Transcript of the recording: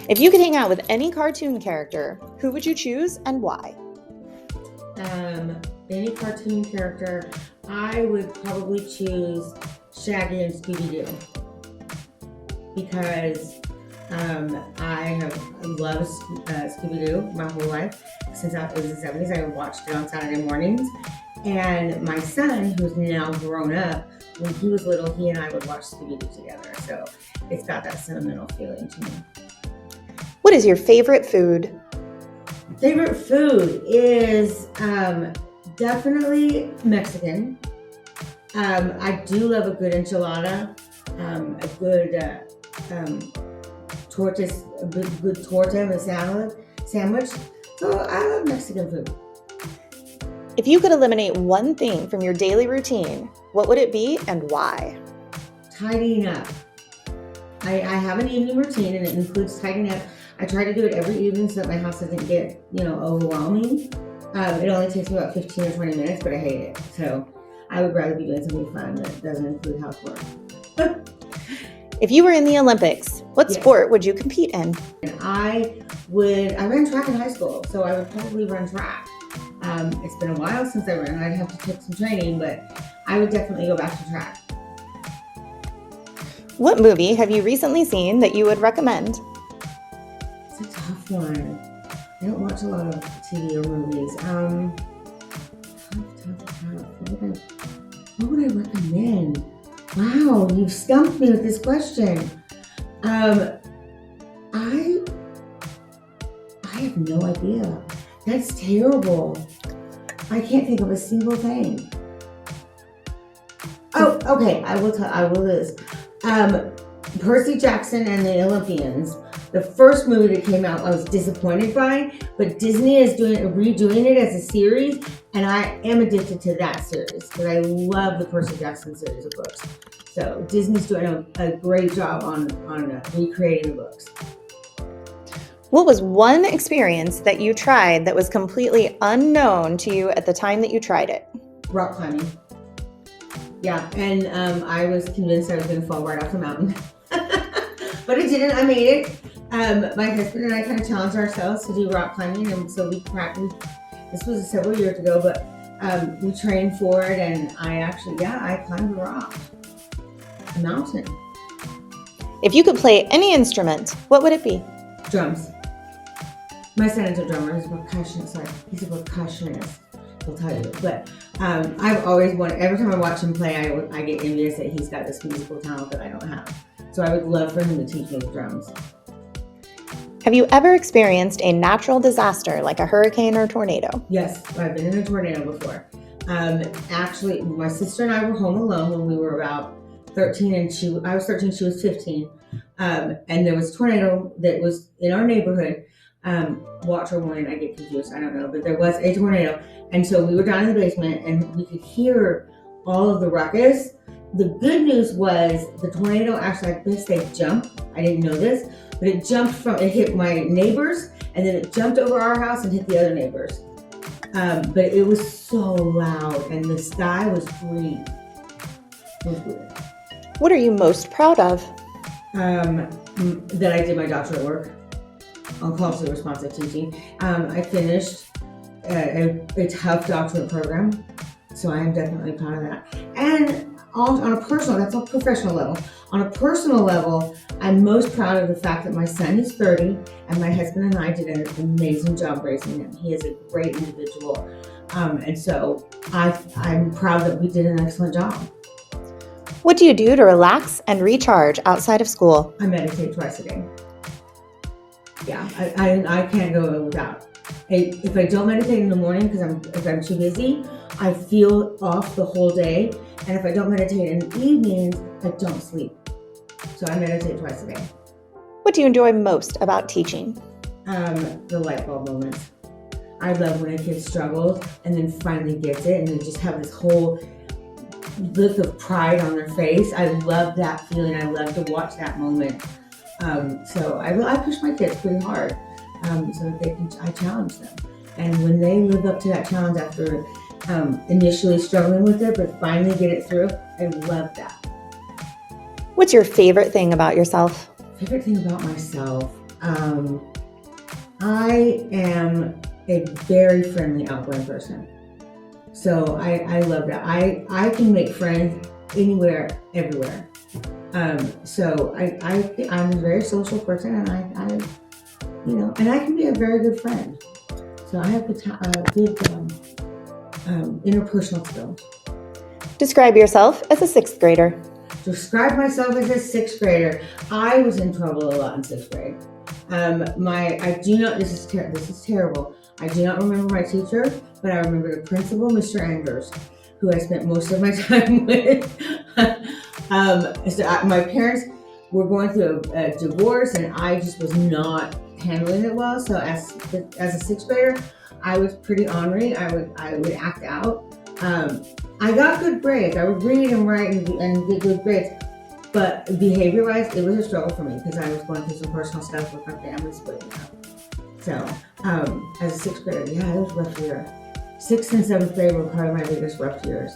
If you could hang out with any cartoon character, who would you choose and why? Any cartoon character, I would probably choose Shaggy and Scooby-Doo because I have loved Scooby-Doo my whole life. Since it was the 70s, I watched it on Saturday mornings. And my son, who's now grown up, when he was little, he and I would watch Scooby-Doo together. So it's got that sentimental feeling to me. What is your favorite food? Favorite food is definitely Mexican. I do love a good enchilada, a good tortas, a good torta and a sandwich. So I love Mexican food. If you could eliminate one thing from your daily routine, what would it be and why? Tidying up. I have an evening routine and it includes tidying up. I try to do it every evening so that my house doesn't get, overwhelming. It only takes me about 15 or 20 minutes, but I hate it. So I would rather be doing something fun that doesn't include housework. If you were in the Olympics, what sport would you compete in? And I ran track in high school, so I would probably run track. It's been a while since I ran. I'd have to take some training, but I would definitely go back to track. What movie have you recently seen that you would recommend? It's a tough one. I don't watch a lot of TV or movies. Tough. What would I recommend? Wow, you've stumped me with this question. I have no idea. That's terrible. I can't think of a single thing. Oh, okay. I will list. Percy Jackson and the Olympians. The first movie that came out, I was disappointed by, but Disney is redoing it as a series, and I am addicted to that series because I love the Percy Jackson series of books. So Disney's doing a great job on recreating the books. What was one experience that you tried that was completely unknown to you at the time that you tried it? Rock climbing. Yeah, and I was convinced I was going to fall right off the mountain. But I didn't. I made it. My husband and I kind of challenged ourselves to do rock climbing, and so we practiced. This was several years ago, but we trained for it, and I climbed a rock, a mountain. If you could play any instrument, what would it be? Drums. My son is a drummer. He's a percussionist. He's a percussionist. I'll tell you. But I've always wanted. Every time I watch him play, I get envious that he's got this musical talent that I don't have. So I would love for him to teach me the drums. Have you ever experienced a natural disaster like a hurricane or tornado? Yes, I've been in a tornado before. Actually, my sister and I were home alone when we were about 13, and I was 13, she was 15. And there was a tornado that was in our neighborhood. Watch or warning, I get confused, I don't know, but there was a tornado. And so we were down in the basement and we could hear all of the ruckus. The good news was the tornado actually, I guess they jumped. I didn't know this, but it hit my neighbors and then it jumped over our house and hit the other neighbors. But it was so loud and the sky was green. It was weird. What are you most proud of? That I did my doctorate work on culturally responsive teaching. I finished a tough doctorate program, so I am definitely proud of that. And on a personal, that's a professional level. On a personal level, I'm most proud of the fact that my son is 30 and my husband and I did an amazing job raising him. He is a great individual. And so I'm proud that we did an excellent job. What do you do to relax and recharge outside of school? I meditate twice a day. Yeah, I can't go without. If I don't meditate in the morning if I'm too busy, I feel off the whole day. And if I don't meditate in the evenings, I don't sleep. So I meditate twice a day. What do you enjoy most about teaching? The light bulb moments. I love when a kid struggles and then finally gets it and they just have this whole look of pride on their face. I love that feeling. I love to watch that moment. So I push my kids pretty hard so that I challenge them. And when they live up to that challenge after initially struggling with it, but finally get it through, I love that. What's your favorite thing about yourself? Favorite thing about myself? I am a very friendly, outgoing person. So I love that. I can make friends anywhere, everywhere. I'm a very social person, and and I can be a very good friend. So I have good interpersonal skills. Describe yourself as a sixth grader. Describe myself as a sixth grader. I was in trouble a lot in sixth grade. I do not. This is terrible. I do not remember my teacher, but I remember the principal, Mr. Andrews, who I spent most of my time with. My parents were going through a divorce, and I just was not handling it well. So as a sixth grader, I was pretty ornery. I would act out. I got good grades. I would read and write and get good grades. But behavior-wise, it was a struggle for me because I was going through some personal stuff with my family splitting up. So, as a sixth grader, yeah, it was a rough year. Sixth and seventh grade were probably my biggest rough years.